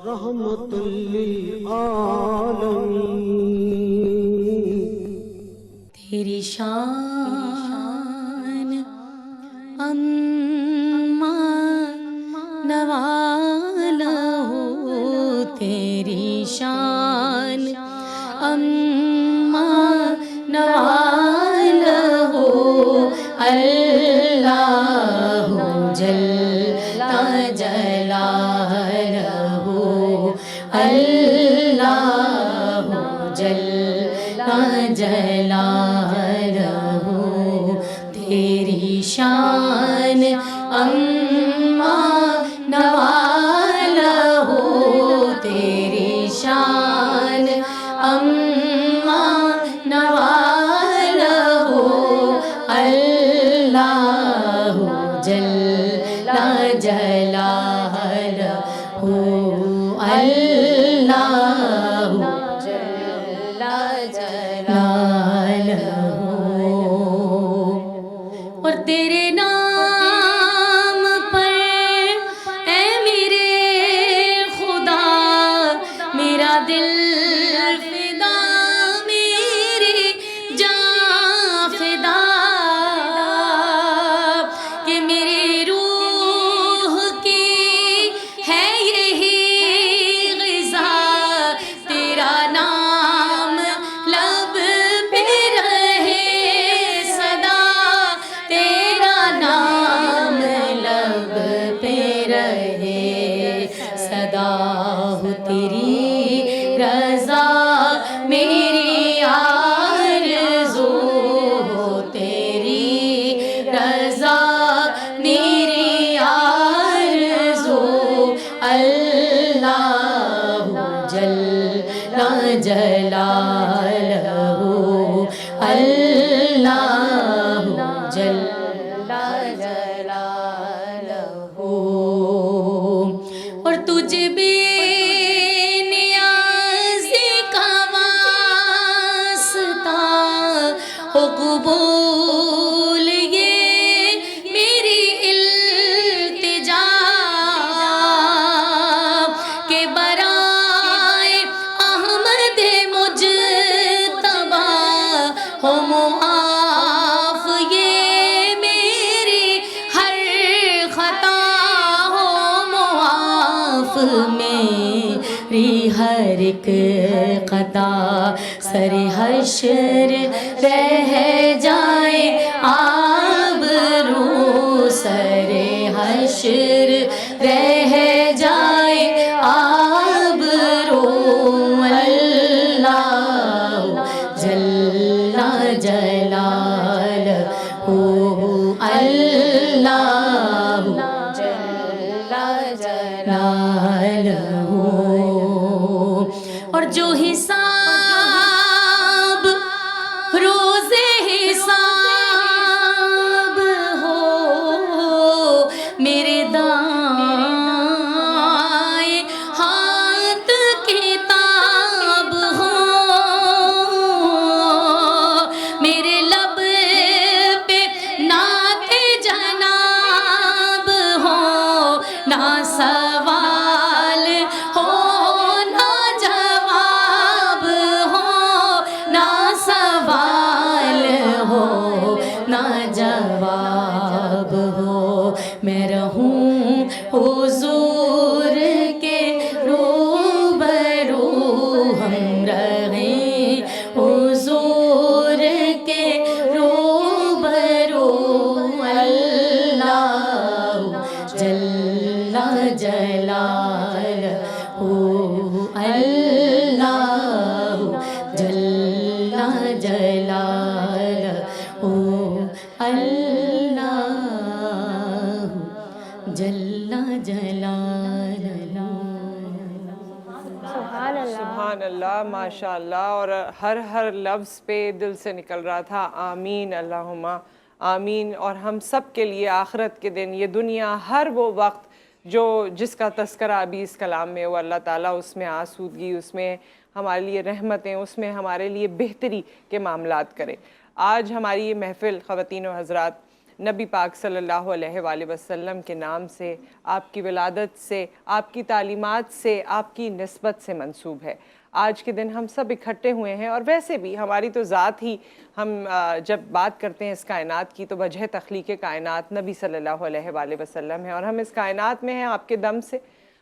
رحمت للعالمین۔ تیری شان اما نوالا ہو، تیری شان اما نوالا ہو، اللہ جل جلالہ، اللہ جل جلالہ، تیری شان اما نوالا ہو، تیری شان اما نوالا ہو، اللہ جل جلالہ، اللہ جل جلالہ۔ اور تیرے نام پر اے میرے خدا میرا دل فدا، میری جان فدا، کہ میری روح کی ہے یہی غذا، تیرا نام لب پہ رہے صدا، تیرا نام لب پہ رہے صدا، ہو تیری رضا میری آرزو، ہو تیری رضا میری آرزو، اللہ جل جلالہ، اللہ جل جلالہ۔ اور تجھ بے نیازی کا واسطہ ہو قبول یہ میری التجا، کہ برائے احمد مجتبی ہو معاف یہ میری ہر خطا، ہو معاف میری ہر ایک خطا، سر حشر رہ جائے آبرو، سر حشر رہ جائے آبرو، اللہ جل جلالہ، اللہ جل جلالہ۔ اور جو حساب روز حساب ہو، میرے دائیں ہاتھ کتاب ہو، میرے لب پہ نعت جناب ہو، نہ سوال ہو نہ جواب ہو، نہ سوال ہو نہ جواب ہو، میں رہوں حضور کے روبرو، ہم رہیں حضور کے روبرو، اللہ جل جلالہ، اللہ جل جلالہ، اللہ جل جلالہ۔ سبحان اللہ، ماشاء اللہ۔ اور ہر لفظ پہ دل سے نکل رہا تھا آمین اللہم آمین۔ اور ہم سب کے لیے آخرت کے دن، یہ دنیا، ہر وہ وقت جس کا تذکرہ ابھی اس کلام میں وہ اللہ تعالیٰ اس میں آسودگی، اس میں ہمارے لیے رحمتیں، اس میں ہمارے لیے بہتری کے معاملات کرے۔ آج ہماری یہ محفل خواتین و حضرات نبی پاک صلی اللہ علیہ وآلہ وسلم کے نام سے، آپ کی ولادت سے، آپ کی تعلیمات سے، آپ کی نسبت سے منسوب ہے۔ آج کے دن ہم سب اکٹھے ہوئے ہیں، اور ویسے بھی ہماری تو ذات ہی، ہم جب بات کرتے ہیں اس کائنات کی تو وجہ تخلیق کائنات نبی صلی اللہ علیہ وآلہ وسلم ہے، اور ہم اس کائنات میں ہیں آپ کے دم سے،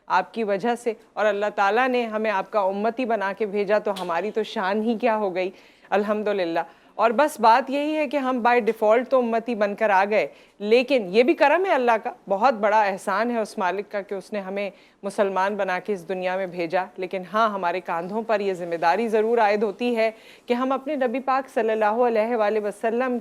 آپ کی وجہ سے، اور اللہ تعالیٰ نے ہمیں آپ کا امتی بنا کے بھیجا، تو ہماری تو شان ہی کیا ہو گئی، الحمدللہ۔ اور بس بات یہی ہے کہ ہم بائی ڈیفالٹ تو امتی بن کر آ گئے، لیکن یہ بھی کرم ہے اللہ کا، بہت بڑا احسان ہے اس مالک کا کہ اس نے ہمیں مسلمان بنا کے اس دنیا میں بھیجا۔ لیکن ہاں، ہمارے کاندھوں پر یہ ذمہ داری ضرور عائد ہوتی ہے کہ ہم اپنے نبی پاک صلی اللہ علیہ وآلہ وسلم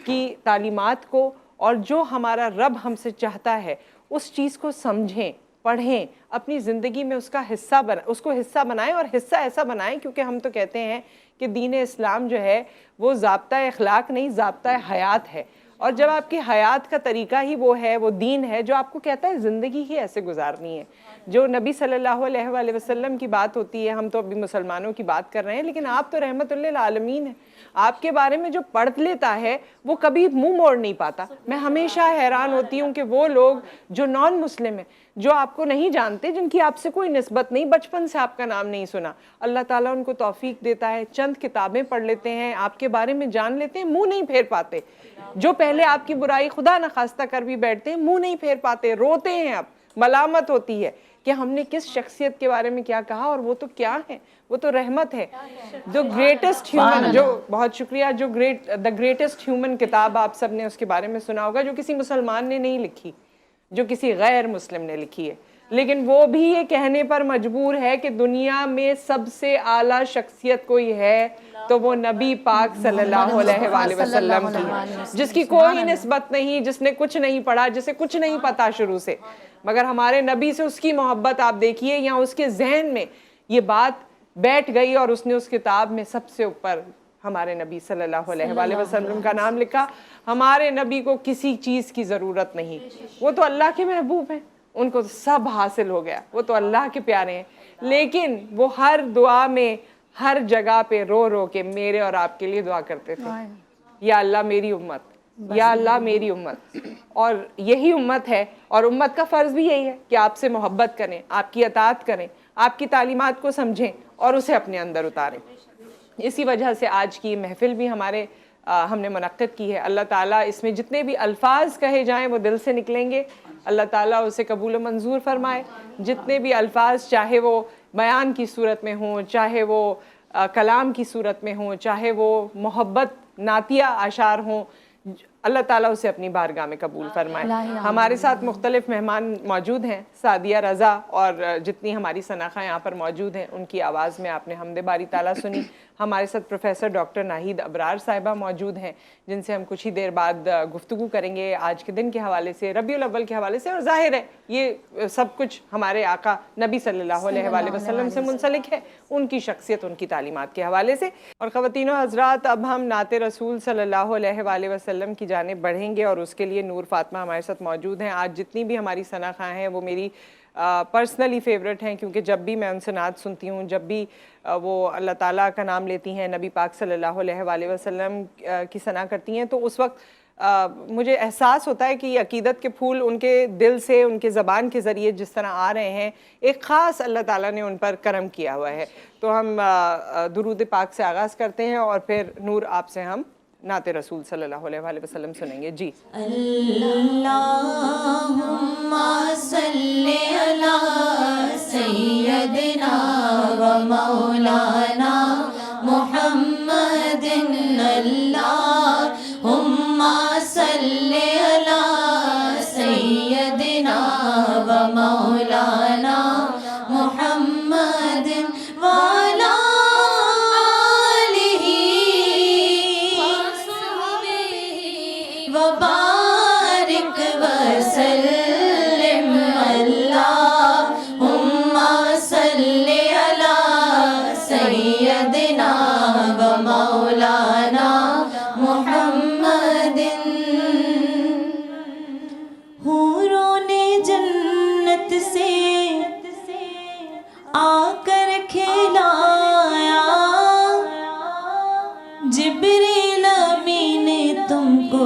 کی تعلیمات کو، اور جو ہمارا رب ہم سے چاہتا ہے اس چیز کو سمجھیں، پڑھیں، اپنی زندگی میں اس کو حصہ بنائیں، اور حصہ ایسا بنائیں، کیونکہ ہم تو کہتے ہیں کہ دین اسلام جو ہے وہ ضابطہ اخلاق نہیں، ضابطہ حیات ہے، اور جب آپ کی حیات کا طریقہ ہی وہ ہے، وہ دین ہے جو آپ کو کہتا ہے زندگی ہی ایسے گزارنی ہے۔ جو نبی صلی اللہ علیہ وآلہ وسلم کی بات ہوتی ہے، ہم تو ابھی مسلمانوں کی بات کر رہے ہیں، لیکن آپ تو رحمت للعالمین ہیں، آپ کے بارے میں جو پڑھ لیتا ہے وہ کبھی منہ موڑ نہیں پاتا۔ میں ہمیشہ حیران ہوتی ہوں کہ وہ لوگ جو نان مسلم ہیں، جو آپ کو نہیں جانتے، جن کی آپ سے کوئی نسبت نہیں، بچپن سے آپ کا نام نہیں سنا، اللہ تعالیٰ ان کو توفیق دیتا ہے، چند کتابیں پڑھ لیتے ہیں، آپ کے بارے میں جان لیتے ہیں، منہ نہیں پھیر پاتے۔ جو پہلے آپ کی برائی خدا نخواستہ کر بھی بیٹھتے ہیں، منہ نہیں پھیر پاتے، روتے ہیں، اب ملامت ہوتی ہے کہ ہم نے کس شخصیت کے بارے میں کیا کہا، اور وہ تو کیا ہے، وہ تو رحمت ہے، جو گریٹسٹ ہیومن، جو بہت شکریہ، جو دا گریٹسٹ ہیومن کتاب آپ سب نے اس کے بارے میں سنا ہوگا، جو کسی مسلمان نے نہیں لکھی، جو کسی غیر مسلم نے لکھی ہے، لیکن وہ بھی یہ کہنے پر مجبور ہے کہ دنیا میں سب سے اعلیٰ شخصیت کوئی ہے تو وہ نبی پاک صلی اللہ علیہ وآلہ وسلم کی ہے، جس کی کوئی نسبت نہیں، جس نے کچھ نہیں پڑھا، جسے کچھ نہیں پتا شروع سے، مگر ہمارے نبی سے اس کی محبت آپ دیکھیے، یا اس کے ذہن میں یہ بات بیٹھ گئی، اور اس نے اس کتاب میں سب سے اوپر ہمارے نبی صلی اللہ علیہ وآلہ وسلم کا نام لکھا۔ ہمارے نبی کو کسی چیز کی ضرورت نہیں، وہ تو اللہ کے محبوب ہیں، ان کو سب حاصل ہو گیا، وہ تو اللہ کے پیارے ہیں، لیکن وہ ہر دعا میں، ہر جگہ پہ رو رو کے میرے اور آپ کے لیے دعا کرتے تھے، یا اللہ میری امت، یا اللہ میری امت، اور یہی امت ہے، اور امت کا فرض بھی یہی ہے کہ آپ سے محبت کریں، آپ کی اطاعت کریں، آپ کی تعلیمات کو سمجھیں اور اسے اپنے اندر اتاریں۔ اسی وجہ سے آج کی محفل بھی ہم نے منعقد کی ہے۔ اللہ تعالیٰ اس میں جتنے بھی الفاظ کہے جائیں وہ دل سے نکلیں گے، اللہ تعالیٰ اسے قبول و منظور فرمائے۔ جتنے بھی الفاظ، چاہے وہ بیان کی صورت میں ہوں، چاہے وہ کلام کی صورت میں ہوں، چاہے وہ محبت نعتیہ اشعار ہوں، اللہ تعالیٰ اسے اپنی بارگاہ میں قبول فرمائے۔ ہمارے ساتھ مختلف مہمان موجود ہیں، سعدیہ رضا اور جتنی ہماری سناخہ یہاں پر موجود ہیں، ان کی آواز میں آپ نے حمد باری تعالیٰ سنی۔ ہمارے ساتھ پروفیسر ڈاکٹر ناہید ابرار صاحبہ موجود ہیں، جن سے ہم کچھ ہی دیر بعد گفتگو کریں گے آج کے دن کے حوالے سے، ربیع الاول کے حوالے سے، اور ظاہر ہے یہ سب کچھ ہمارے آقا نبی صلی اللہ علیہ وآلہ وسلم سے منسلک ہے، ان کی شخصیت، ان کی تعلیمات کے حوالے سے۔ اور خواتین و حضرات، اب ہم نعت رسول صلی اللہ علیہ وآلہ وسلم کی جانب بڑھیں گے، اور اس کے لیے نور فاطمہ ہمارے ساتھ موجود ہیں۔ آج جتنی بھی ہماری ثنا خواں ہیں وہ میری پرسنلی فیوریٹ ہیں، کیونکہ جب بھی میں ان سے نعت سنتی ہوں، جب بھی وہ اللہ تعالیٰ کا نام لیتی ہیں، نبی پاک صلی اللہ علیہ وآلہ وسلم کی ثنا کرتی ہیں، تو اس وقت مجھے احساس ہوتا ہے کہ یہ عقیدت کے پھول ان کے دل سے، ان کے زبان کے ذریعے جس طرح آ رہے ہیں، ایک خاص اللہ تعالیٰ نے ان پر کرم کیا ہوا ہے۔ تو ہم درود پاک سے آغاز کرتے ہیں، اور پھر نور آپ سے ہم نعت رسول صلی اللہ علیہ وآلہ وسلم سنیں گے۔ جی اللہم صلی علی سیدنا و مولانا محمد، اللہم صلی علی سیدنا و مولانا محمد وعلی وبارک وسلم، اللہم صلی علی سیدنا و مولانا محمد۔ حوروں نے جنت سے آ کر کھلایا، جبریل امین نے تم کو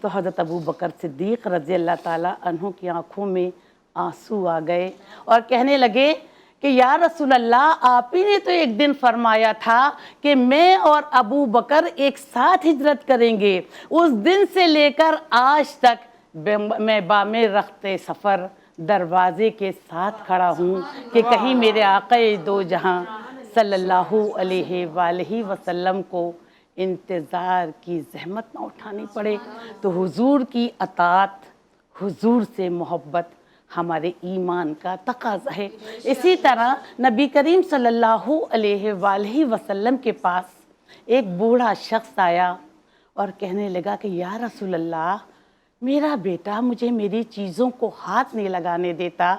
تو حضرت ابو بکر صدیق رضی اللہ تعالیٰ عنہ کی آنکھوں میں آنسو آ گئے اور کہنے لگے کہ یا رسول اللہ، آپ ہی نے تو ایک دن فرمایا تھا کہ میں اور ابو بکر ایک ساتھ ہجرت کریں گے۔ اس دن سے لے کر آج تک میں بام رخت سفر دروازے کے ساتھ کھڑا ہوں کہ کہیں میرے آقا دو جہاں صلی اللہ علیہ وآلہ وسلم کو انتظار کی زحمت نہ اٹھانی پڑے۔ تو حضور کی اطاعت، حضور سے محبت ہمارے ایمان کا تقاضا ہے۔ اسی طرح نبی کریم صلی اللہ علیہ وآلہ وسلم کے پاس ایک بوڑھا شخص آیا اور کہنے لگا کہ یا رسول اللہ، میرا بیٹا مجھے میری چیزوں کو ہاتھ نہیں لگانے دیتا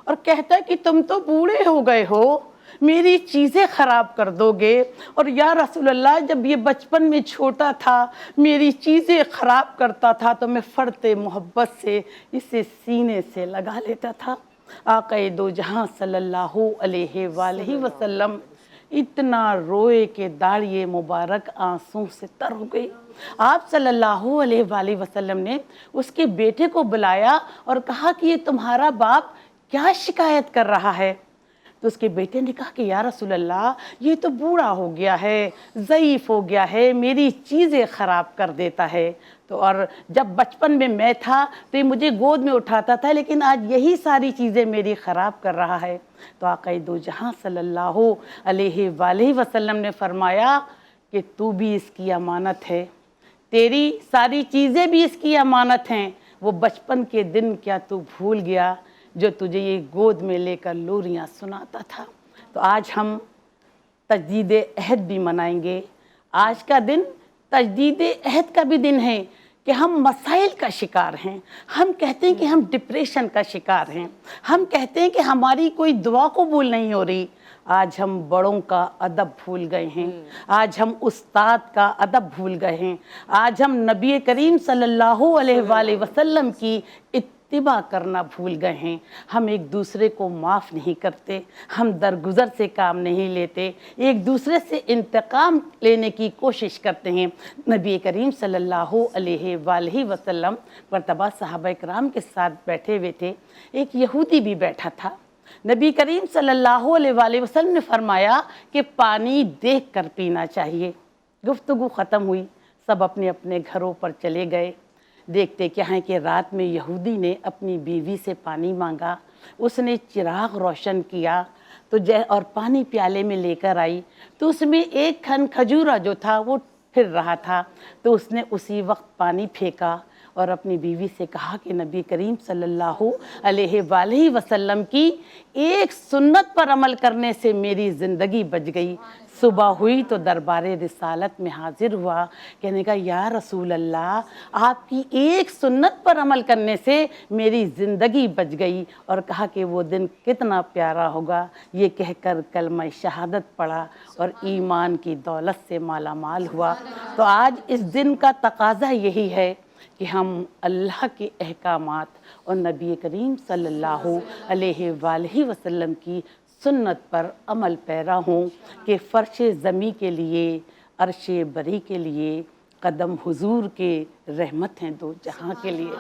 اور کہتا ہے کہ تم تو بوڑھے ہو گئے ہو، میری چیزیں خراب کر دو گے، اور یا رسول اللہ جب یہ بچپن میں چھوٹا تھا میری چیزیں خراب کرتا تھا تو میں فرتے محبت سے اسے سینے سے لگا لیتا تھا۔ آقا دو جہاں صلی اللہ علیہ وآلہ وسلم اتنا روئے کہ داڑھی مبارک آنسوں سے تر ہو گئی۔ آپ صلی اللہ علیہ وآلہ وسلم نے اس کے بیٹے کو بلایا اور کہا کہ یہ تمہارا باپ کیا شکایت کر رہا ہے؟ تو اس کے بیٹے نے کہا کہ یا رسول اللہ، یہ تو بوڑھا ہو گیا ہے، ضعیف ہو گیا ہے، میری چیزیں خراب کر دیتا ہے۔ تو اور جب بچپن میں تھا تو یہ مجھے گود میں اٹھاتا تھا، لیکن آج یہی ساری چیزیں میری خراب کر رہا ہے۔ تو آقا دو جہاں صلی اللہ علیہ وآلہ وسلم نے فرمایا کہ تو بھی اس کی امانت ہے، تیری ساری چیزیں بھی اس کی امانت ہیں۔ وہ بچپن کے دن کیا تو بھول گیا جو تجھے یہ گود میں لے کر لوریاں سناتا تھا؟ تو آج ہم تجدید عہد بھی منائیں گے۔ آج کا دن تجدید عہد کا بھی دن ہے کہ ہم مسائل کا شکار ہیں، ہم کہتے ہیں کہ ہم ڈپریشن کا شکار ہیں، ہم کہتے ہیں کہ ہماری کوئی دعا قبول نہیں ہو رہی۔ آج ہم بڑوں کا ادب بھول گئے ہیں، آج ہم استاد کا ادب بھول گئے ہیں، آج ہم نبی کریم صلی اللہ علیہ وآلہ وسلم کی اتباع کرنا بھول گئے ہیں۔ ہم ایک دوسرے کو معاف نہیں کرتے، ہم درگزر سے کام نہیں لیتے، ایک دوسرے سے انتقام لینے کی کوشش کرتے ہیں۔ نبی کریم صلی اللہ علیہ وآلہ وسلم مرتبہ صحابہ کرام کے ساتھ بیٹھے ہوئے تھے، ایک یہودی بھی بیٹھا تھا۔ نبی کریم صلی اللہ علیہ وآلہ وسلم نے فرمایا کہ پانی دیکھ کر پینا چاہیے۔ گفتگو ختم ہوئی، سب اپنے اپنے گھروں پر چلے گئے۔ دیکھتے کیا ہیں کہ رات میں یہودی نے اپنی بیوی سے پانی مانگا، اس نے چراغ روشن کیا تو اور پانی پیالے میں لے کر آئی تو اس میں ایک کھن کھجورا جو تھا وہ پھر رہا تھا، تو اس نے اسی وقت پانی پھینکا اور اپنی بیوی سے کہا کہ نبی کریم صلی اللہ علیہ وآلہ وسلم کی ایک سنت پر عمل کرنے سے میری زندگی بچ گئی۔ صبح ہوئی تو دربار رسالت میں حاضر ہوا، کہنے کا یا رسول اللہ، آپ کی ایک سنت پر عمل کرنے سے میری زندگی بچ گئی، اور کہا کہ وہ دن کتنا پیارا ہوگا۔ یہ کہہ کر کلمہ شہادت پڑھا اور ایمان کی دولت سے مالا مال ہوا۔ تو آج اس دن کا تقاضا یہی ہے کہ ہم اللہ کے احکامات اور نبی کریم صلی اللہ علیہ وآلہ وسلم کی سنت پر عمل پیرا ہوں کہ فرش زمیں کے لیے، عرش بری کے لیے، قدم حضور کے رحمت ہیں دو جہاں کے لیے۔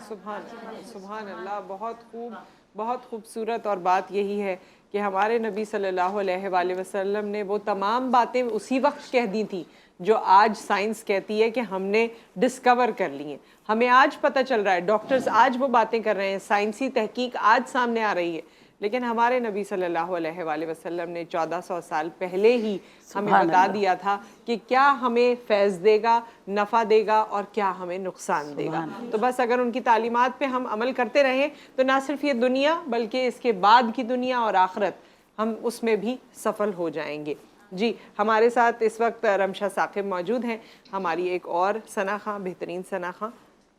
سبحان اللہ، بہت خوب، بہت خوبصورت۔ اور بات یہی ہے کہ ہمارے نبی صلی اللہ علیہ وآلہ وسلم نے وہ تمام باتیں اسی وقت کہہ دی تھیں جو آج سائنس کہتی ہے کہ ہم نے ڈسکور کر لی ہیں، ہمیں آج پتہ چل رہا ہے، ڈاکٹرز آج وہ باتیں کر رہے ہیں، سائنسی تحقیق آج سامنے آ رہی ہے، لیکن ہمارے نبی صلی اللہ علیہ وآلہ وسلم نے 1400 سال پہلے ہی ہمیں بتا دیا تھا کہ کیا ہمیں فیض دے گا، نفع دے گا، اور کیا ہمیں نقصان دے گا۔ تو بس اگر ان کی تعلیمات پہ ہم عمل کرتے رہیں تو نہ صرف یہ دنیا بلکہ اس کے بعد کی دنیا اور آخرت ہم اس میں بھی سفل ہو جائیں گے۔ جی، ہمارے ساتھ اس وقت رمشا ثاقب موجود ہیں، ہماری ایک اور ثنا خواں، بہترین ثنا خواں،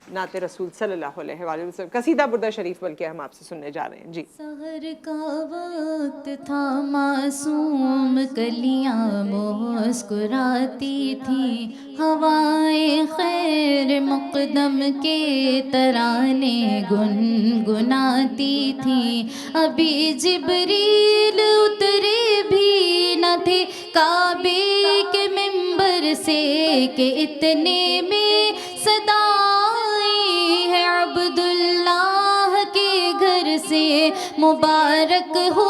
نعت رسول صلی اللہ علیہ وآلہ وسلم، قصیدہ بردہ شریف بلکہ ہم آپ سے سننے جا رہے ہیں۔ جی۔ سحر کا وقت تھا، معصوم کلیاں مسکراتی تھیں، ہوائیں خیر مقدم کے ترانے گنگناتی تھیں، ابھی جبریل اترے بھی نہ تھے کعبے کے منبر سے کہ اتنے میں صدا آئی ہے عبداللہ کے گھر سے مبارک ہو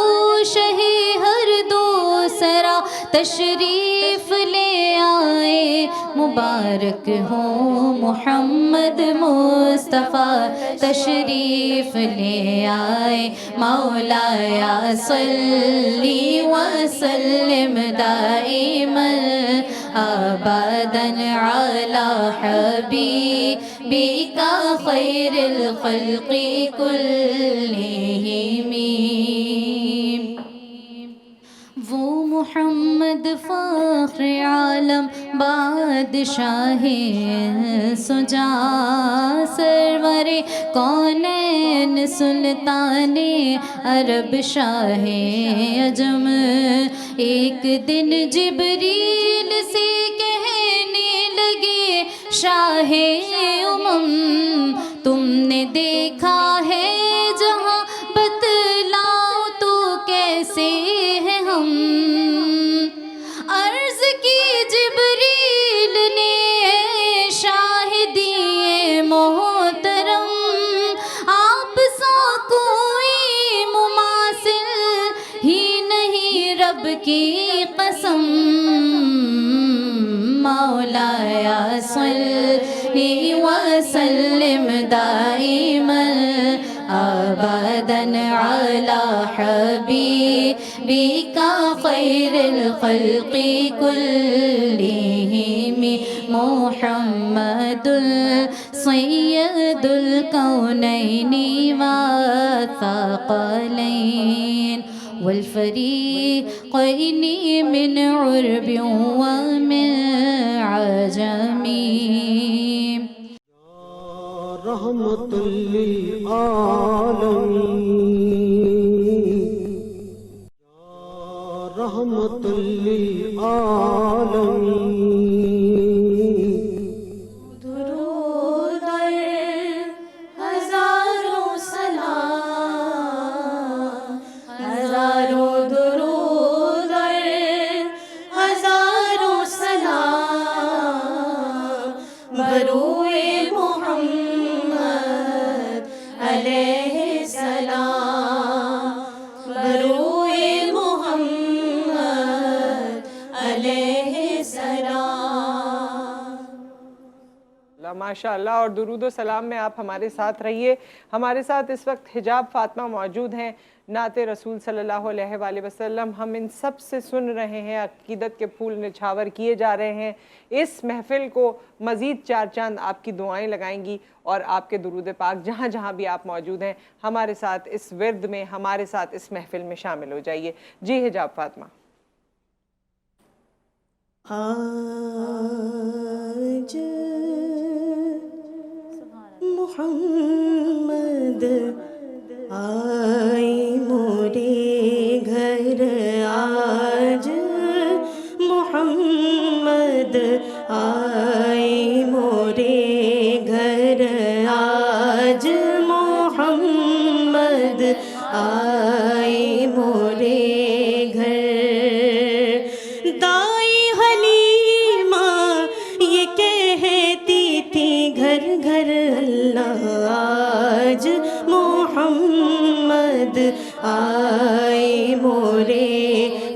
شہی ہر دوسرا تشریف لے آئے مبارک ہو محمد مصطفیٰ تشریف لے آئے مولایا صلی وسلم دائما ابدا علی حبیبک خیر الخلق کلہم وہ محمد فخر عالم بادشاہ سجا سرور کونین سلطان عرب شاہ عجم ایک دن جبریل سے کہنے لگے شاہ امم تم نے دیکھا ہے جہاں بتلاؤ تو کیسے ہیں ہم عرض کی جبریل نے شاہدی محترم آپ سا کوئی مماثل ہی نہیں رب کی قسم مولایا صلی وسلم دائما ابدا علی حبیبک خیر الخلق کلہم محمد سید الکونین والثقلین والفریقین من عرب ومن عجم رحمت للعالمین رحمت للعالمین درود ہزاروں سلام ہزاروں درود ہزاروں سلام بروئے محمد علیہ السلام بروئے محمد علیہ السلام ماشاء اللہ. اور درود و سلام میں آپ ہمارے ساتھ رہیے. ہمارے ساتھ اس وقت حجاب فاطمہ موجود ہیں. نعت رسول صلی اللہ علیہ وآلہ وسلم ہم ان سب سے سن رہے ہیں. عقیدت کے پھول نچھاور کیے جا رہے ہیں. اس محفل کو مزید چار چاند آپ کی دعائیں لگائیں گی اور آپ کے درود پاک جہاں جہاں بھی آپ موجود ہیں ہمارے ساتھ اس ورد میں ہمارے ساتھ اس محفل میں شامل ہو جائیے. جی حجاب فاطمہ. آج محمد آئی مورے گھر آج محمد آئی مورے گھر آج محمد آئی مورے گھر دائی حلیمہ یہ کہتی تھی گھر گھر اللہ آج محمد آئی مورے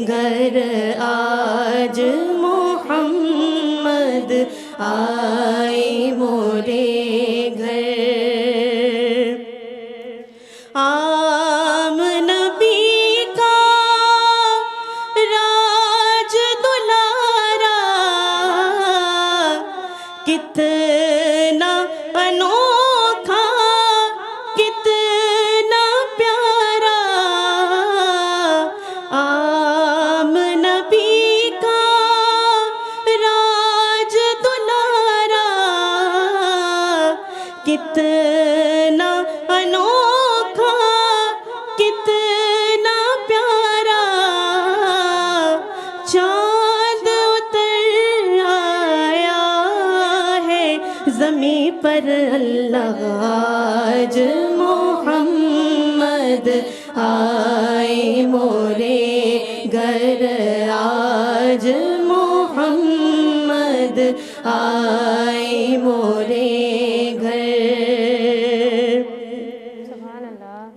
گھر آج محمد آئی مورے گھر عام نبی کا راج دلارا کتنا انوکھا کتنا پیارا عام نبی کا راج دلارا کتنا انوکھا کتنا پیارا چاند اتر آیا ہے زمیں پر اللہ آج محمد آئی مورے گھر آج محمد آئی مورے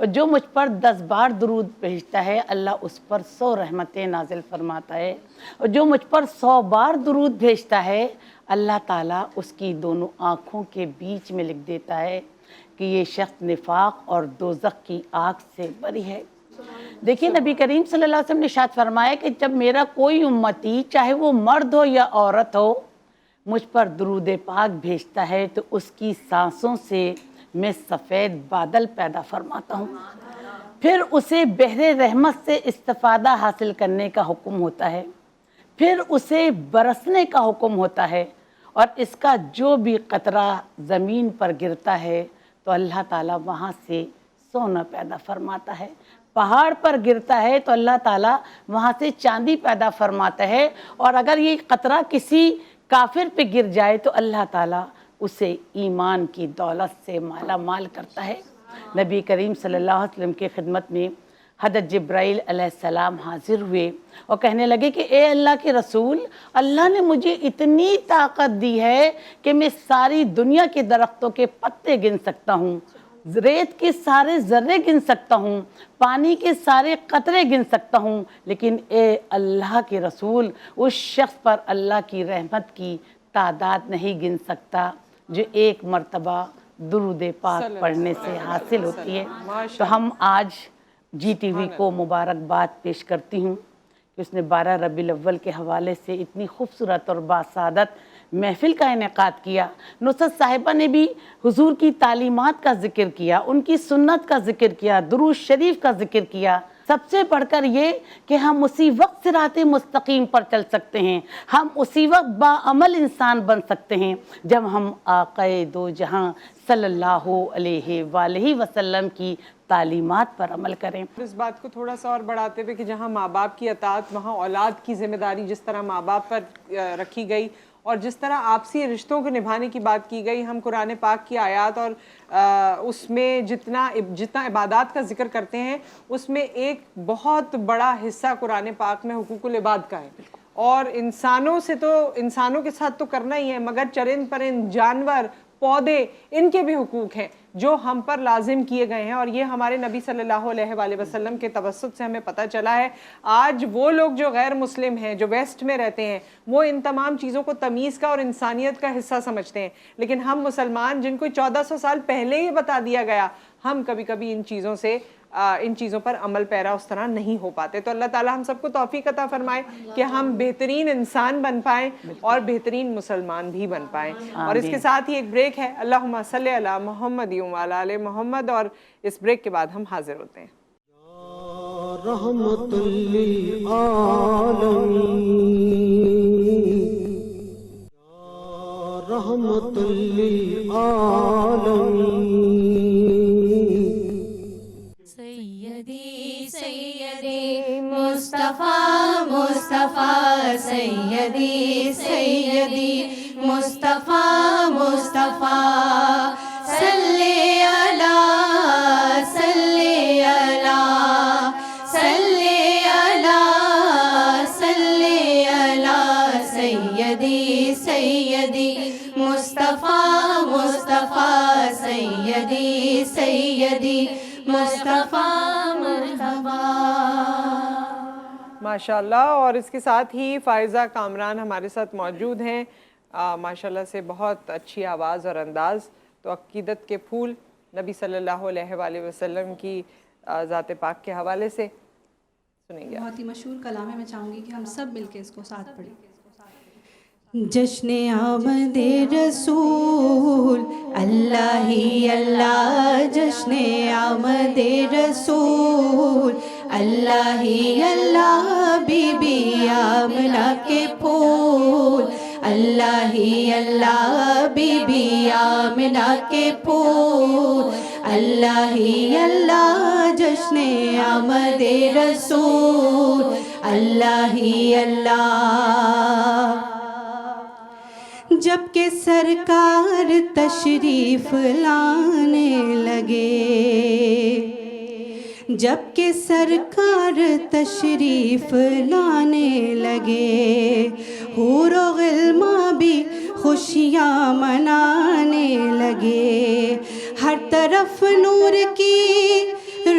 اور جو مجھ پر 10 بار درود بھیجتا ہے اللہ اس پر 100 رحمتیں نازل فرماتا ہے، اور جو مجھ پر 100 بار درود بھیجتا ہے اللہ تعالیٰ اس کی دونوں آنکھوں کے بیچ میں لکھ دیتا ہے کہ یہ شخص نفاق اور دوزخ کی آگ سے بری ہے۔ دیکھیے نبی کریم صلی اللہ علیہ وسلم نے ارشاد فرمایا کہ جب میرا کوئی امتی چاہے وہ مرد ہو یا عورت ہو مجھ پر درود پاک بھیجتا ہے تو اس کی سانسوں سے میں سفید بادل پیدا فرماتا ہوں، پھر اسے بحر رحمت سے استفادہ حاصل کرنے کا حکم ہوتا ہے، پھر اسے برسنے کا حکم ہوتا ہے، اور اس کا جو بھی قطرہ زمین پر گرتا ہے تو اللہ تعالیٰ وہاں سے سونا پیدا فرماتا ہے، پہاڑ پر گرتا ہے تو اللہ تعالیٰ وہاں سے چاندی پیدا فرماتا ہے، اور اگر یہ قطرہ کسی کافر پہ گر جائے تو اللہ تعالیٰ اسے ایمان کی دولت سے مالا مال کرتا ہے۔ نبی کریم صلی اللہ علیہ وسلم کے خدمت میں حضرت جبرائیل علیہ السلام حاضر ہوئے اور کہنے لگے کہ اے اللہ کے رسول، اللہ نے مجھے اتنی طاقت دی ہے کہ میں ساری دنیا کے درختوں کے پتے گن سکتا ہوں، ریت کے سارے ذرے گن سکتا ہوں، پانی کے سارے قطرے گن سکتا ہوں، لیکن اے اللہ کے رسول اس شخص پر اللہ کی رحمت کی تعداد نہیں گن سکتا جو ایک مرتبہ درود پاک پڑھنے سے حاصل ہوتی ہے۔ تو ہم آج جی ٹی وی کو مبارکباد پیش کرتی ہوں کہ اس نے 12 ربیع الاول کے حوالے سے اتنی خوبصورت اور باسعادت محفل کا انعقاد کیا۔ نصرت صاحبہ نے بھی حضور کی تعلیمات کا ذکر کیا، ان کی سنت کا ذکر کیا، درود شریف کا ذکر کیا، سب سے بڑھ کر یہ کہ ہم اسی وقت صراط مستقیم پر چل سکتے ہیں، ہم اسی وقت باعمل انسان بن سکتے ہیں جب ہم آقا دو جہاں صلی اللہ علیہ وآلہ وسلم کی تعلیمات پر عمل کریں۔ اس بات کو تھوڑا سا اور بڑھاتے ہوئے کہ جہاں ماں باپ کی اطاعت وہاں اولاد کی ذمہ داری جس طرح ماں باپ پر رکھی گئی اور جس طرح آپسی رشتوں کو نبھانے کی بات کی گئی، ہم قرآن پاک کی آیات اور اس میں جتنا عبادات کا ذکر کرتے ہیں اس میں ایک بہت بڑا حصہ قرآن پاک میں حقوق العباد کا ہے، اور انسانوں کے ساتھ تو کرنا ہی ہے، مگر چرند پرند جانور پودے ان کے بھی حقوق ہیں جو ہم پر لازم کیے گئے ہیں، اور یہ ہمارے نبی صلی اللہ علیہ وآلہ وسلم کے توسط سے ہمیں پتہ چلا ہے۔ آج وہ لوگ جو غیر مسلم ہیں، جو ویسٹ میں رہتے ہیں، وہ ان تمام چیزوں کو تمیز کا اور انسانیت کا حصہ سمجھتے ہیں، لیکن ہم مسلمان جن کو 1400 سال پہلے ہی بتا دیا گیا، ہم کبھی کبھی ان چیزوں پر عمل پیرا اس طرح نہیں ہو پاتے۔ تو اللہ تعالیٰ ہم سب کو توفیق عطا فرمائے کہ ہم بہترین انسان بن پائیں اور بہترین مسلمان بھی بن پائیں۔ اور اس کے ساتھ ہی ایک بریک ہے، اللہم صلی علی محمد وعلی آل محمد، اور اس بریک کے بعد ہم حاضر ہوتے ہیں۔ رحمت للعالمین، رحمت للعالمین، سیدی مصطفیٰ مصطفیٰ، سیدی سیدی مصطفیٰ مصطفیٰ، صلی اللہ صلی اللہ صلی اللہ صلی اللہ، سیدی سیدی مصطفیٰ مصطفیٰ، سیدی سیدی مصطفیٰ مرحبا۔ ماشاءاللہ، اور اس کے ساتھ ہی فائزہ کامران ہمارے ساتھ موجود ہیں، ماشاءاللہ سے بہت اچھی آواز اور انداز۔ تو عقیدت کے پھول نبی صلی اللہ علیہ وآلہ وسلم کی ذات پاک کے حوالے سے سنیں گے۔ بہت ہی مشہور کلام ہے، میں چاہوں گی کہ ہم سب مل کے اس کو ساتھ پڑھیں۔ جشن آمد رسول اللہ ہی اللہ، جشن آمد رسول اللہ ہی اللہ، بی بی آمنہ کے پھول اللہ ہی اللہ، بی بی آمنہ کے پھول اللہ ہی اللہ، جشن آمد رسول اللہ ہی اللہ۔ جب کہ سرکار تشریف لانے لگے، جب کہ سرکار تشریف لانے لگے، حور و غلماں بھی خوشیاں منانے لگے، ہر طرف نور کی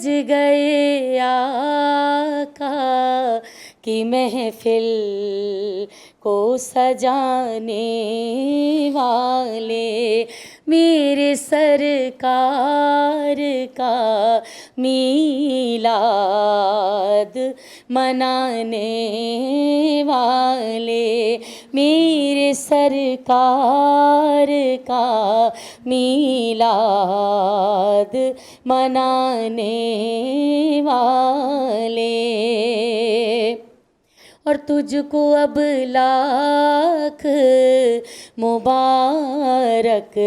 سج گئے آقا کی محفل کو سجانے والے، میرے سرکار کا میلاد منانے والے، میرے سرکار کا میلاد منانے والے۔ اور تجھ کو اب لاکھ مبارک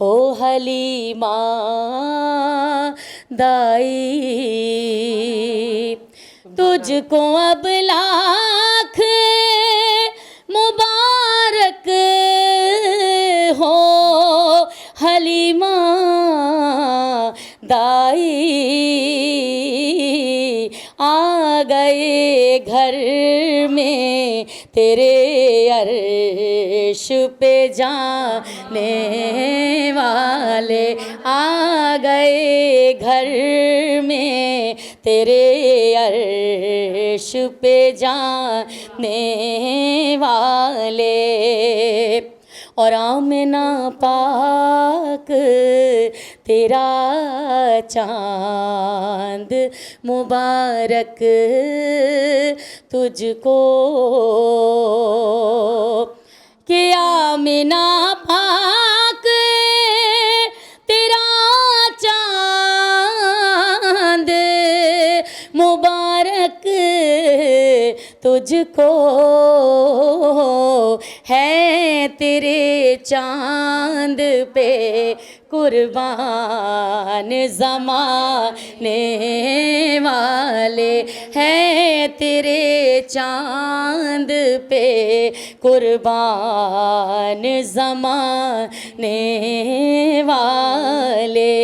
ہو حلیمہ دائی، تجھ کو اب لاکھ مبارک ہو حلیمہ دائی، آ گئے گھر میں تیرے عرش پہ جانے والے، آ گئے گھر میں تیرے عرش پہ جانے والے، اور آمنہ پاک تیرا چاند مبارک تجھ کو، کہ آمنہ پاک تیرا چاند مبارک تجھ کو ہے، تیرے چاند پہ قربان زمانے والے، ہے تیرے چاند پہ قربان زمانے والے،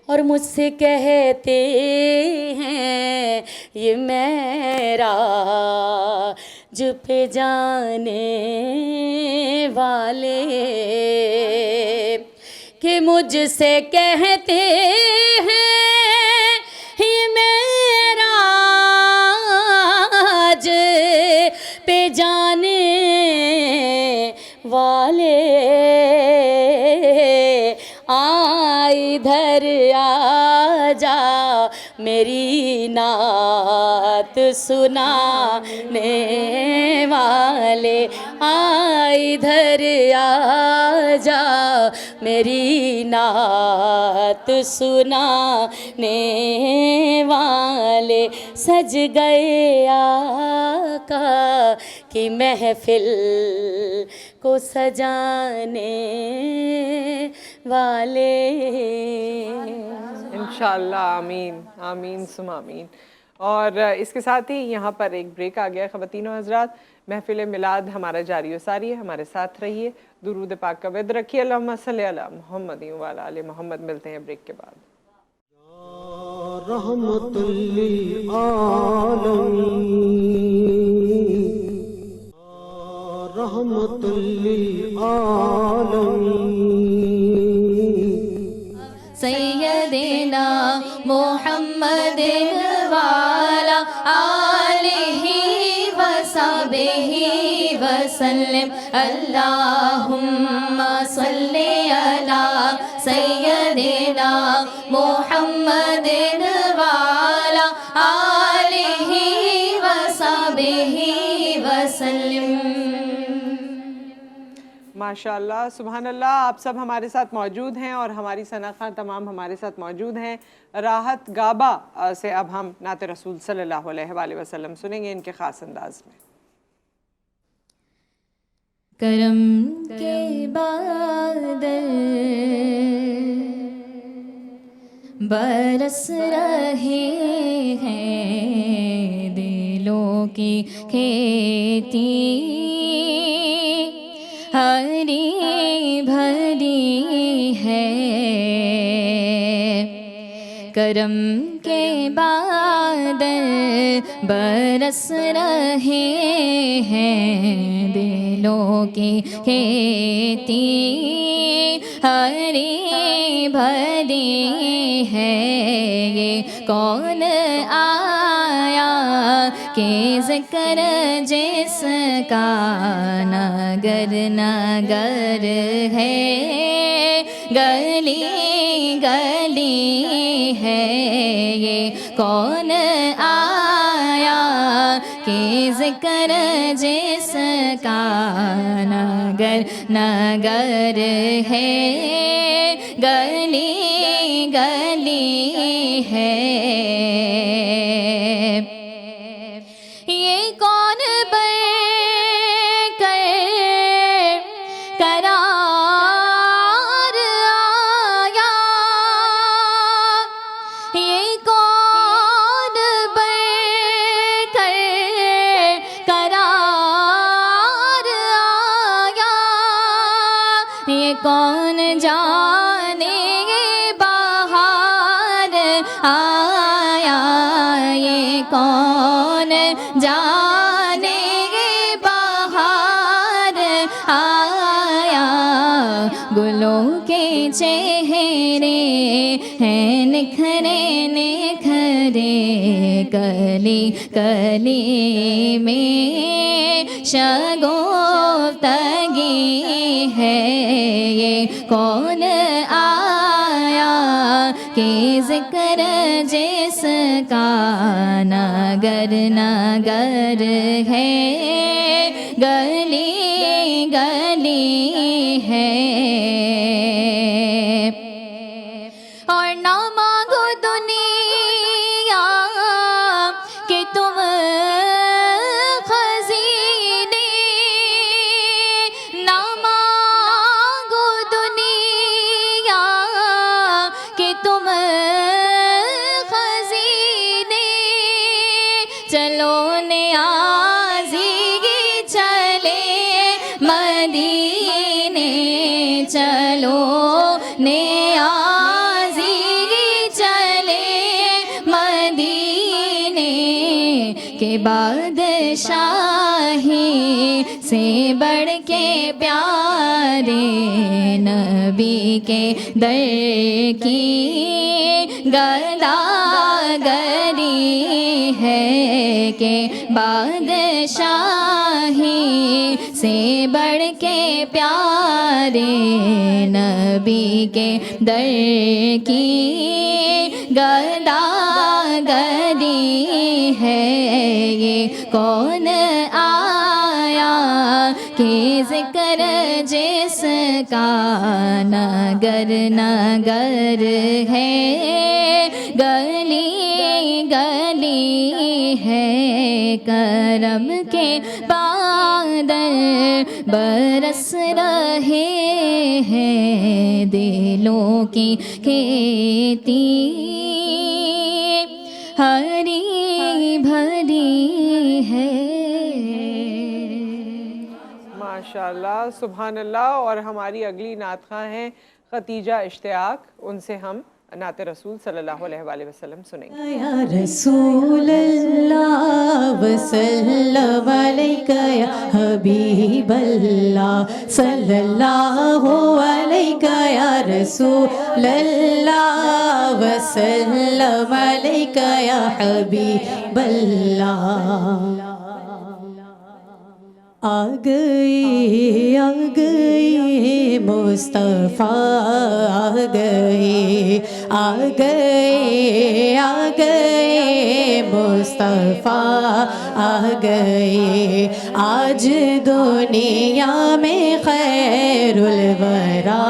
اور مجھ سے کہتے ہیں یہ معراج پہ جانے والے، کہ مجھ سے کہتے ہیں یہ معراج پہ جانے والے، ادھر آ جا میری نعت سنانے والے، ادھر آ جا میری نعت سنانے والے، سج گئے آقا کی محفل کو سجانے والے۔ انشاءاللہ، آمین آمین ثم آمین۔ اور اس کے ساتھ ہی یہاں پر ایک بریک آ گیا خواتین و حضرات، محفل میلاد ہمارا جاری و ساری ہے، ہمارے ساتھ رہیے، درود پاک کا ود رکھیے، اللہم صلی علی محمد وعلی آل محمد۔ ملتے ہیں بریک کے بعد۔ رحمت للعالمین، رحمت للعالمین، سیدنا محمد وعلی آلہ وصحبہ وسلم، اللہم صلی علی سیدنا محمد وعلی آلہ وصحبہ وسلم۔ ماشاءاللہ، سبحان اللہ، آپ سب ہمارے ساتھ موجود ہیں اور ہماری ثنا خان تمام ہمارے ساتھ موجود ہیں۔ راحت گابا سے اب ہم نعت رسول صلی اللہ علیہ وآلہ وسلم سنیں گے ان کے خاص انداز میں۔ کرم کے بادل برس رہے ہیں، دلوں کی کھیتی ہری بھری ہے، کرم کے بادل برس رہے ہیں، دلوں کی کھیتی ہری بھری ہے، یہ کون آیا کہ ذکر جس کا نگر نگر ہے، گلی گلی ہے، یہ کون آیا کہ ذکر جس کا نگر نگر ہے، گلی گلی ہے، یہ کون بڑھ کر قرار آیا، یہ کون بڑھ کر قرار آیا، یہ کون جانے بہار آیا، یہ کون جانے بہار آیا، گلوں کے چہرے ہیں نکھرے نکھرے، کلی کلی میں شگفتگی ہے، یہ کون آیا کہ ذکر جس کا نگر نگر ہے، گلی گلی ہے، اور نہ مانگو دنیا کہ تم خزینے، نہ مانگو دنیا کہ تم خزینے، چلو نیازی چلے مدینے، چلو نیازی چلے مدینے، کہ بادشاہی سے بڑھ کے پیارے نبی کے در کی گداگری ہے، کہ بادشاہی سے بڑھ کے پیارے نبی کے در کی گداگری ہے، یہ کون آیا کہ ذکر جس کا نگر نگر ہے، گلی گلی ہے، کرم کے بادل برس رہے ہیں، دلوں کی کھیتی ہری بھری ہے۔ ماشاءاللہ، سبحان اللہ۔ اور ہماری اگلی نعت خواں ہیں ختیجہ اشتیاق، ان سے ہم نعت رسول صلی اللہ علیہ وآلہ وسلم سنیں گے۔ یا رسول اللہ وسلم علیکہ یا حبیب اللہ صلی اللہ علیکہ، یا رسول اللہ وسلم علیکہ یا حبیب اللہ۔ آ گئے مصطفیٰ، آ گئے مصطفیٰ، آ گئے آج دنیا میں خیر الورا،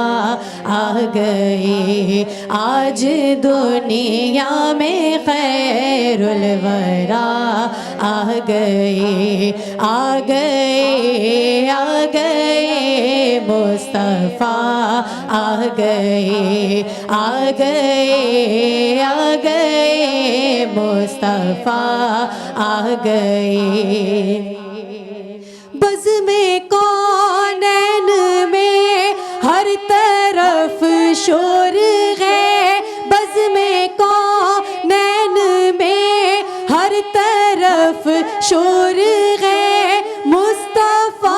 آ گئے آج دنیا میں خیر الورا، آ گئے مصطفیٰ، آ گئے مصطفیٰ، آ گئے۔ بزم کونین میں ہر طرف شور ہے، بزم کونین شور ہے مصطفیٰ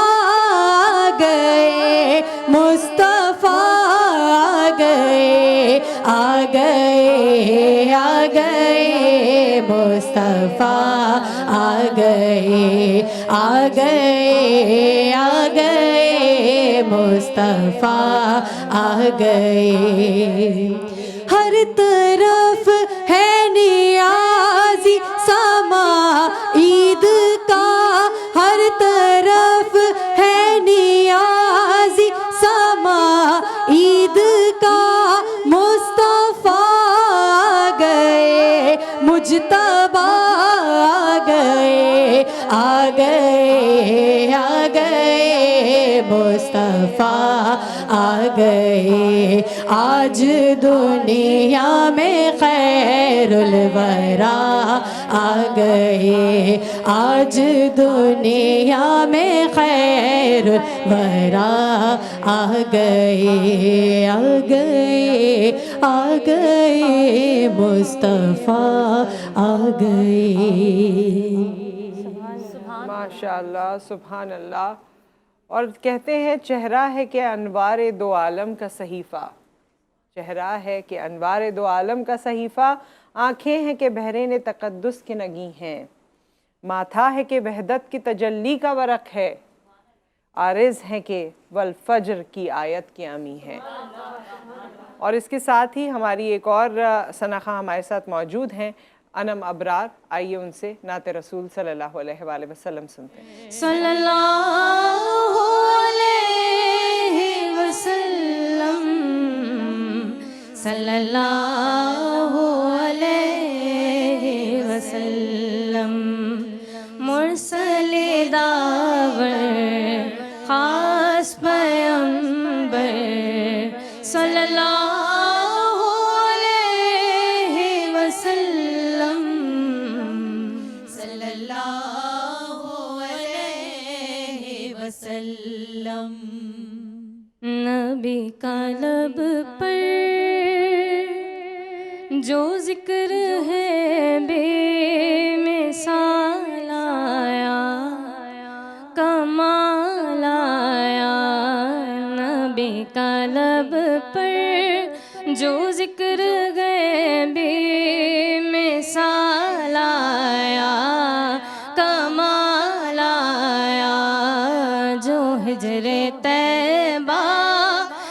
گئے، مصطفیٰ گئے، آ گئے، آ گئے مصطفیٰ، آ گئے، آ گئے، آ گئے مصطفیٰ، آ گئے۔ ہر طرف ہے نیازی سما عید کا، ہر طرف ہے نیازی سما عید کا، مصطفیٰ گئے، مجتبیٰ گئے، آ گئے، آ گئے مصطفیٰ، آ گئے۔ آج دنیا میں خیر الورا آ گئے، آج دنیا میں خیر الورا آ گئے، آ گئے، آ گئے مصطفیٰ، آ گئے۔ ماشاء اللہ، سبحان اللہ۔ اور کہتے ہیں چہرہ ہے کہ انوار دو عالم کا صحیفہ، چہرہ ہے کہ انوار دو عالم کا صحیفہ، آنکھیں ہیں کہ بحرین تقدس کے نگیں ہیں، ماتھا ہے کہ وحدت کی تجلی کا ورق ہے، عارض ہیں کہ والفجر کی آیت کی امی ہے۔ اور اس کے ساتھ ہی ہماری ایک اور ثنا خواں ہمارے ساتھ موجود ہیں، انم ابرار، آئیے ان سے نعت رسول صلی اللہ علیہ وآلہ وسلم سنتے ہیں۔ صلی اللہ علیہ وسلم، صلی اللہ علیہ وسلم، مرسل داور خاص پیغمبر، صلی اللہ علیہ وسلم، صلی اللہ علیہ وسلم۔ نبی کا لب پر جو ذکر ہے بے مثال آیا، کمال آیا۔ نبی کا لب پر جو ذکر ہے بے مثال آیا، کمال آیا۔ جو ہجر طیبہ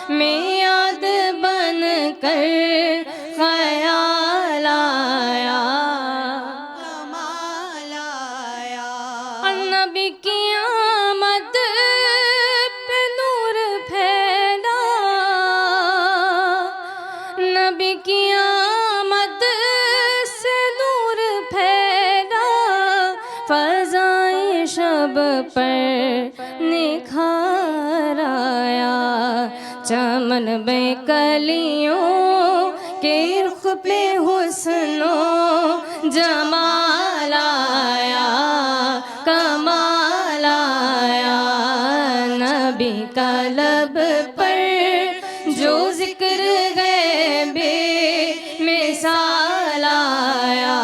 میں یاد بن کر خیال آیا، کمال آیا۔ نبی کی آمد پہ نور پھیلا، نبی کی آمد سے نور پھیلا، فضائے شب پر نکھار آیا۔ چمن بے کلیوں کے رخ پہ حسن و جمال آیا، کمال آیا۔ نبی کا لب پر جو ذکر ہے بے مثال آیا،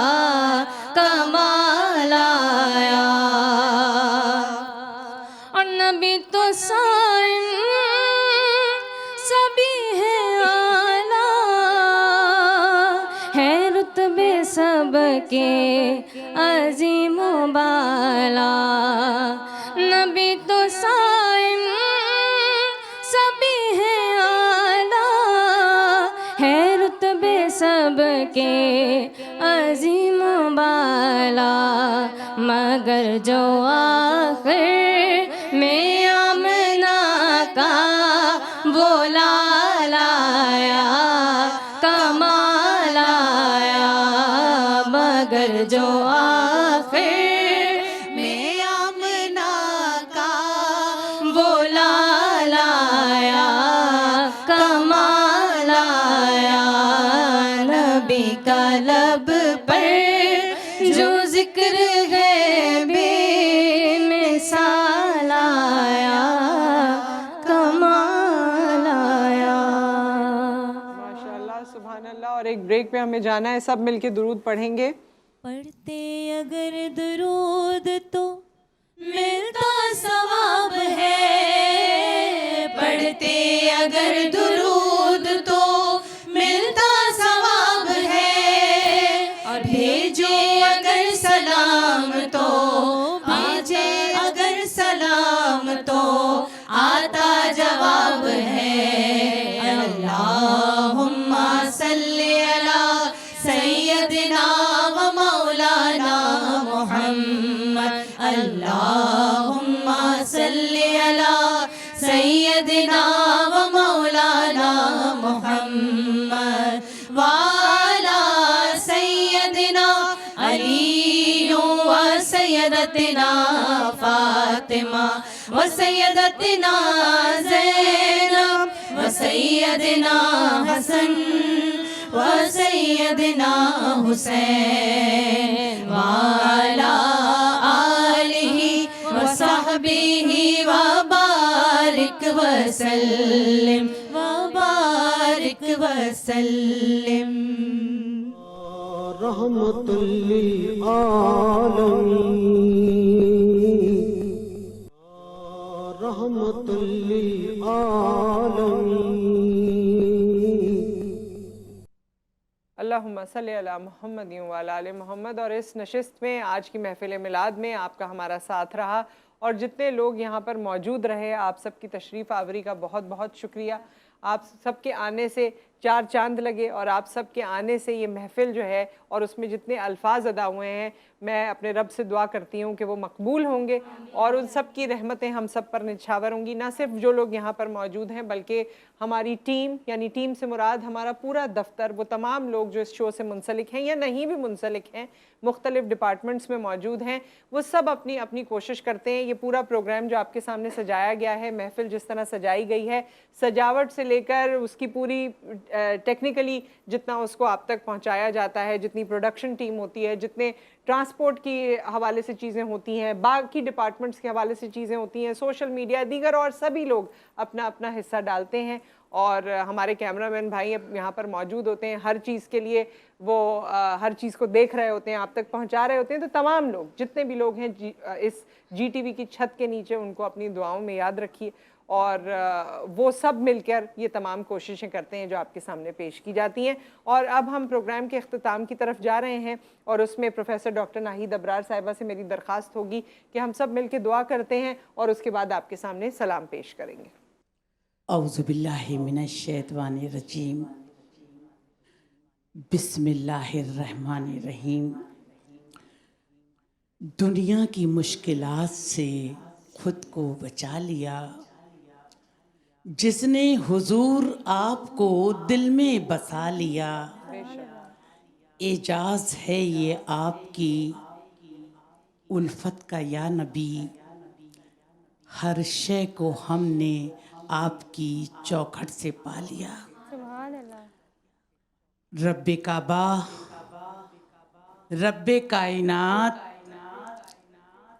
کمال آیا۔ اور نبی تو سائن سبھی ہے اعلیٰ، ہے رتبے سب کے عظیم و بالا۔ نبی تو سائن سبھی ہے اعلیٰ، ہے رتبے سب کے عظیم و بالا۔ مگر جو آخر میں آمنہ کا وہ لال آیا، کمال آیا۔ مگر جو آخر میں آمنہ کا وہ لال آیا، کمال آیا۔ نبی کا لب پر جو ذکر ہے بے مثال آیا، کمال آیا۔ ماشاءاللہ، سبحان اللہ۔ اور ایک بریک پہ ہمیں جانا ہے، سب مل کے درود پڑھیں گے۔ پڑھتے اگر درود تو ملتا ثواب ہے، پڑھتے اگر درود تو ملتا ثواب ہے، اور بھیجے اگر سلام تو بھیجے اگر سلام تو آتا جواب ہے۔ اللہم صلی علی سیدنا و مولانا محمد، اللہم صلی علی سیدنا و مولانا محمد، وعلی سیدنا علی و سیدتنا فاطمہ و سیدتنا زینب و سیدنا حسن و سیدنا حسین، وعلی آلہ و صحبہ وبارک وسلم وبارک وسلم۔ رحمت للعالمین، رحمت للعالمین۔ اللہم صلی علی محمد وعلی آل محمد۔ اور اس نشست میں، آج کی محفل میلاد میں آپ کا ہمارا ساتھ رہا، اور جتنے لوگ یہاں پر موجود رہے، آپ سب کی تشریف آوری کا بہت بہت شکریہ۔ آپ سب کے آنے سے چار چاند لگے، اور آپ سب کے آنے سے یہ محفل جو ہے اور اس میں جتنے الفاظ ادا ہوئے ہیں، میں اپنے رب سے دعا کرتی ہوں کہ وہ مقبول ہوں گے، اور ان سب کی رحمتیں ہم سب پر نچھاور ہوں گی۔ نہ صرف جو لوگ یہاں پر موجود ہیں، بلکہ ہماری ٹیم، یعنی ٹیم سے مراد ہمارا پورا دفتر، وہ تمام لوگ جو اس شو سے منسلک ہیں یا نہیں بھی منسلک ہیں، مختلف ڈپارٹمنٹس میں موجود ہیں، وہ سب اپنی اپنی کوشش کرتے ہیں۔ یہ پورا پروگرام جو آپ کے سامنے سجایا گیا ہے، محفل جس طرح سجائی گئی ہے، سجاوٹ سے لے کر اس کی پوری ٹیکنیکلی جتنا اس کو آپ تک پہنچایا جاتا ہے، جتنی پروڈکشن ٹیم ہوتی ہے، جتنے ٹرانسپورٹ کی حوالے سے چیزیں ہوتی ہیں، باقی ڈپارٹمنٹس کے حوالے سے چیزیں ہوتی ہیں، سوشل میڈیا، دیگر اور سبھی لوگ اپنا اپنا حصہ ڈالتے ہیں، اور ہمارے کیمرہ مین بھائی یہاں پر موجود ہوتے ہیں، ہر چیز کے لیے وہ ہر چیز کو دیکھ رہے ہوتے ہیں، آپ تک پہنچا رہے ہوتے ہیں۔ تو تمام لوگ، جتنے بھی لوگ ہیں اس جی ٹی وی کی چھت کے نیچے، ان کو اپنی دعاؤں میں یاد رکھیے، اور وہ سب مل کر یہ تمام کوششیں کرتے ہیں جو آپ کے سامنے پیش کی جاتی ہیں۔ اور اب ہم پروگرام کے اختتام کی طرف جا رہے ہیں، اور اس میں پروفیسر ڈاکٹر ناہید ابرار صاحبہ سے میری درخواست ہوگی کہ ہم سب مل کے دعا کرتے ہیں، اور اس کے بعد آپ کے سامنے سلام پیش کریں گے۔ اعوذ باللہ من الشیطان الرجیم، بسم اللہ الرحمن الرحیم۔ دنیا کی مشکلات سے خود کو بچا لیا، جس نے حضور آپ کو دل میں بسا لیا، اعجاز ہے یہ آپ کی الفت کا یا نبی، ہر شے کو ہم نے آپ کی چوکھٹ سے پا لیا۔ رب کعبہ، رب کائنات،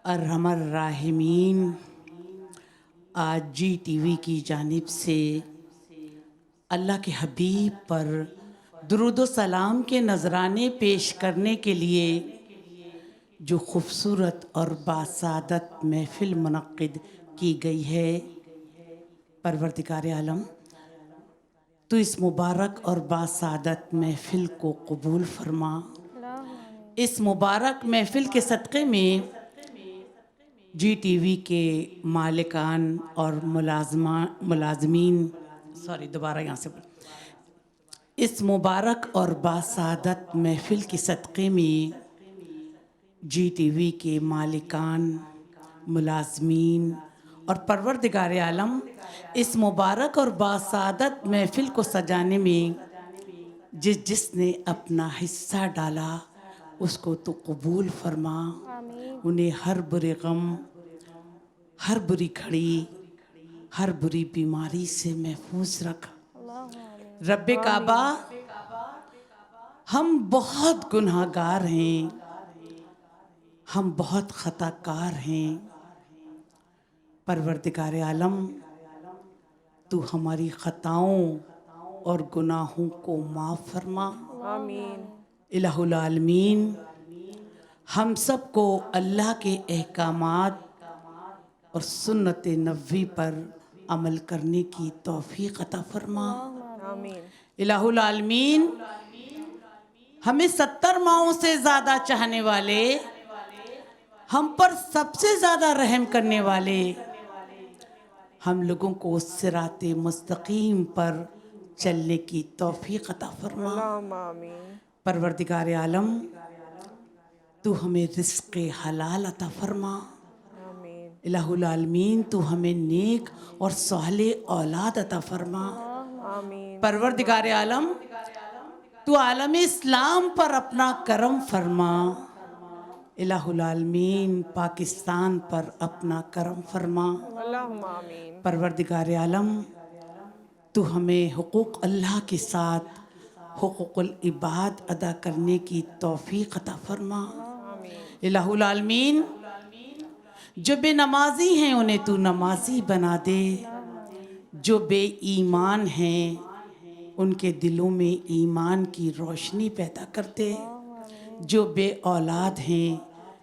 ارحم الراحمین، آج جی ٹی وی کی جانب سے اللہ کے حبیب پر درود و سلام کے نذرانے پیش کرنے کے لیے جو خوبصورت اور باسعادت محفل منعقد کی گئی ہے، پروردگار عالم تو اس مبارک اور باسعادت محفل کو قبول فرما۔ اس مبارک محفل کے صدقے میں جی ٹی وی کے مالکان اور ملازمین، اس مبارک اور باسعادت محفل کے صدقے میں جی ٹی وی کے مالکان، ملازمین اور پروردگار عالم اس مبارک اور باسعادت محفل کو سجانے میں جس نے اپنا حصہ ڈالا، اس کو تو قبول فرما، انہیں ہر برے غم، ہر بری گھڑی، ہر بری بیماری سے محفوظ رکھ۔ رب کعبہ، ہم بہت گناہ گار ہیں، ہم بہت خطا کار ہیں، پروردگار عالم تو ہماری خطاؤں اور گناہوں کو معاف فرما۔ آمین۔ الہ العالمین ہم سب کو اللہ کے احکامات اور سنت نبوی پر عمل کرنے کی توفیق عطا فرما۔ آمین۔ الہ العالمین ہمیں 70 ماہوں سے زیادہ چاہنے والے، ہم پر سب سے زیادہ رحم کرنے والے، ہم لوگوں کو صراط مستقیم پر چلنے کی توفیق عطا فرما۔ اللہم آمین۔ پروردگار عالم تو ہمیں رزق حلال عطا فرما۔ آمین۔ الہ العالمین تو ہمیں نیک اور صالح اولاد عطا فرما۔ آمین۔ پروردگار عالم تو عالم اسلام پر اپنا کرم فرما۔ الہ العالمین پاکستان پر اپنا کرم فرما۔ اللہم آمین۔ پروردگار عالم تو ہمیں حقوق اللہ کے ساتھ حقوق العباد ادا کرنے کی توفیق عطا فرما۔ الہ العالمین جو بے نمازی ہیں انہیں تو نمازی بنا دے، جو بے ایمان ہیں ان کے دلوں میں ایمان کی روشنی پیدا کر دے، جو بے اولاد ہیں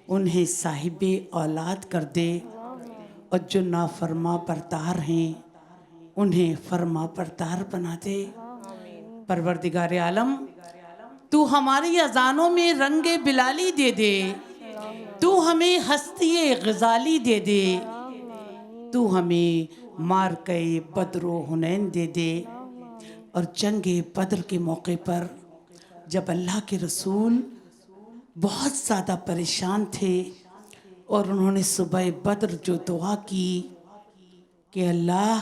انہیں صاحب اولاد کر دے، اور جو نافرما بردار ہیں انہیں فرما بردار بنا دے۔ پروردگار عالم تو ہماری اذانوں میں رنگ بلالی دے دے، تو ہمیں ہستی غزالی دے دے، تو ہمیں مارکہ بدر و حنین دے دے۔ اور جنگ بدر کے موقع پر جب اللہ کے رسول بہت زیادہ پریشان تھے اور انہوں نے صبح بدر جو دعا کی کہ اللہ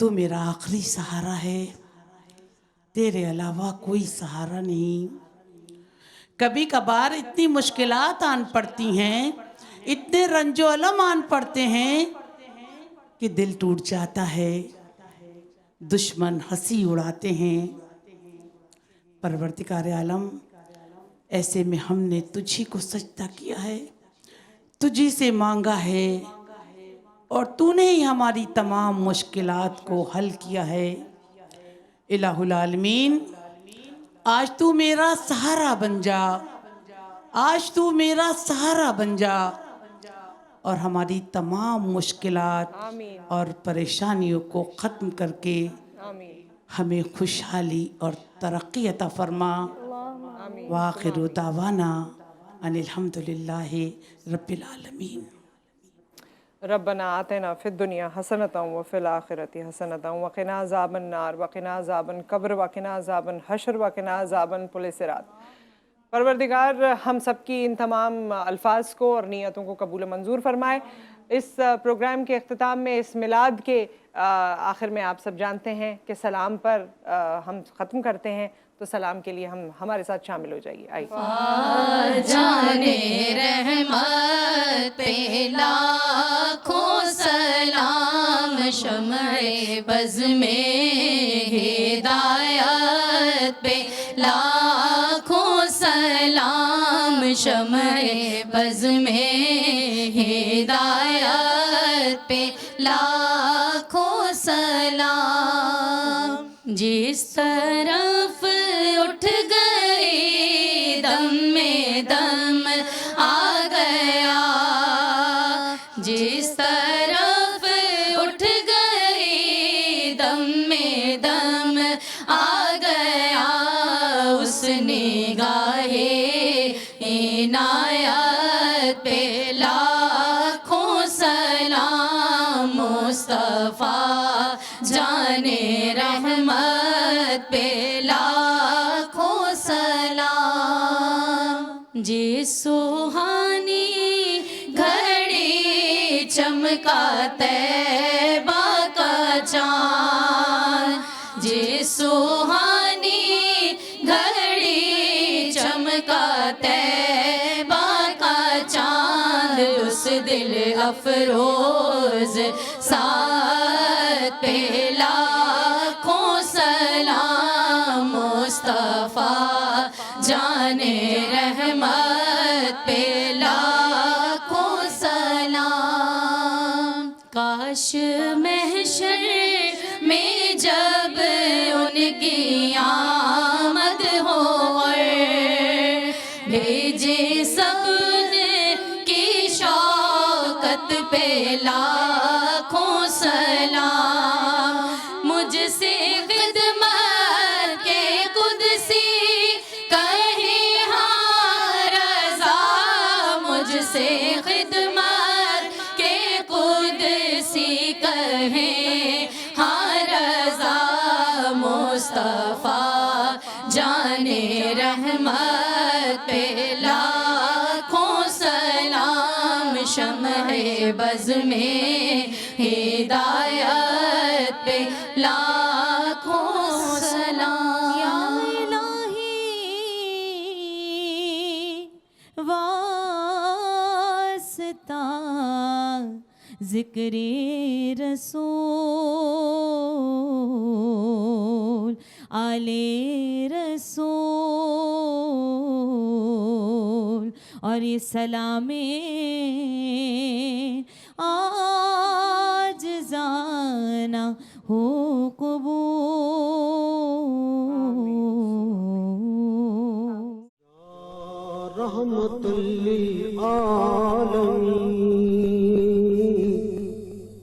تو میرا آخری سہارا ہے، تیرے علاوہ کوئی سہارا نہیں۔ کبھی کبھار اتنی مشکلات آن پڑتی ہیں، اتنے رنج و الم آن پڑتے ہیں کہ دل ٹوٹ جاتا ہے، دشمن ہنسی اڑاتے ہیں۔ پروردگار عالم ایسے میں ہم نے تجھی کو سجدہ کیا ہے، تجھی سے مانگا ہے، اور تو نے ہی ہماری تمام مشکلات کو حل کیا ہے۔ الہ العالمین آج تو میرا سہارا بن جا، آج تو میرا سہارا بن جا، اور ہماری تمام مشکلات اور پریشانیوں کو ختم کر کے ہمیں خوشحالی اور ترقی عطا فرما۔ وآخر دعوانا ان الحمدللہ رب العالمین۔ ربنا آتنا فی الدنیا حسنۃ وفی الآخرۃ حسنۃ وقنا عذاب النار وقنا عذاب القبر وقنا عذاب الحشر وقنا عذاب پل صراط۔ پروردگار ہم سب کی ان تمام الفاظ کو اور نیتوں کو قبول و منظور فرمائے۔ اس پروگرام کے اختتام میں، اس میلاد کے آخر میں آپ سب جانتے ہیں کہ سلام پر ہم ختم کرتے ہیں، تو سلام کے لیے ہمارے ساتھ شامل ہو جائیے۔ آئیے۔ جانے رحمت پہ لاکھوں سلام، شمع بز میں ہدایت پہ لاکھوں سلام، شمع بز میں ہدایت پہ لاکھوں سلام۔ جس طرف اٹھ گئی دم میں دم آ گیا، جس طرف اٹھ گئی دم میں دم آ گیا، اس نگاہ عنایت پہ لاکھوں سلام، مصطفیٰ جان رحمت پہ لاکھوں سلام۔ جس سوہانی گھڑی چمکا طیبہ کا چاند، جس سوہانی گھڑی چمکا طیبہ کا چاند، اس دل افروز ساتھ پہ لاکھوں سلام، مصطفیٰ جان رحمت پہ لاکھوں سلام۔ کاش محشر میں جب ان کی آمد ہو اور بھیجے لاکھوں سلام، مجھ سے خدمت کے قدسی کہے ہاں رضا، مجھ سے خدمت کے قدسی کہے ہاں رضا، مصطفیٰ جان رحمت پہ لاکھوں سلام، شمع بز میں ہدایت پہ لاکھوں سلام۔ یا الہی واسطہ ذکر رسول، آل رسول، اور یہ سلام عاجزانہ ہو قبول۔ رحمت للعالمین